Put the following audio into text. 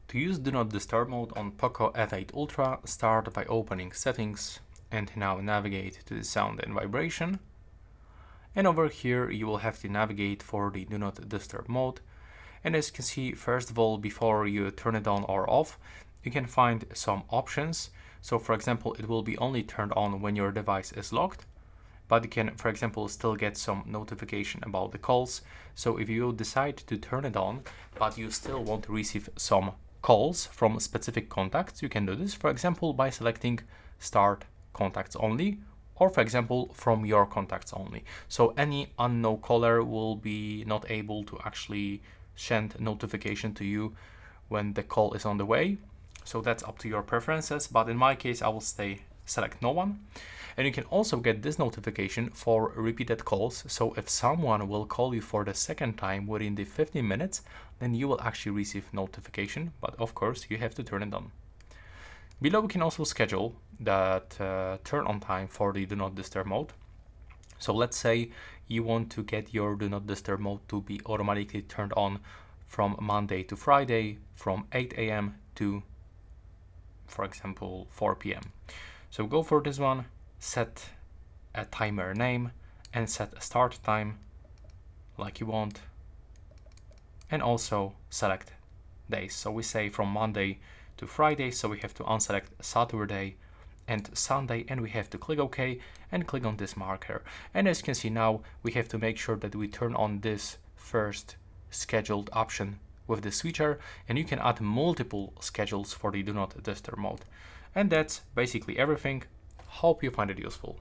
To use Do Not Disturb mode on Poco F8 Ultra, start by opening Settings and now navigate to the Sound and Vibration. And over here you will have to navigate for the Do Not Disturb mode. And as you can see, first of all, before you turn it on or off, you can find some options. So for example, it will be only turned on when your device is locked, but you can, for example, still get some notification about the calls. So if you decide to turn it on, but you still want to receive some calls from specific contacts, you can do this, for example, by selecting Start Contacts Only, or for example, from your contacts only. So any unknown caller will be not able to actually send notification to you when the call is on the way. So that's up to your preferences, but in my case, I will select no one. And you can also get this notification for repeated calls. So if someone will call you for the second time within the 15 minutes, then you will actually receive notification, but of course you have to turn it on. Below we can also schedule that turn on time for the Do Not Disturb mode. So let's say you want to get your Do Not Disturb mode to be automatically turned on from Monday to Friday from 8 AM to, for example, 4 PM. So go for this one, set a timer name and set a start time like you want, and also select days. So we say from Monday to Friday, so we have to unselect Saturday and Sunday, and we have to click OK and click on this marker. And as you can see now, we have to make sure that we turn on this first scheduled option with the switcher, and you can add multiple schedules for the Do Not Disturb mode. And that's basically everything. Hope you find it useful.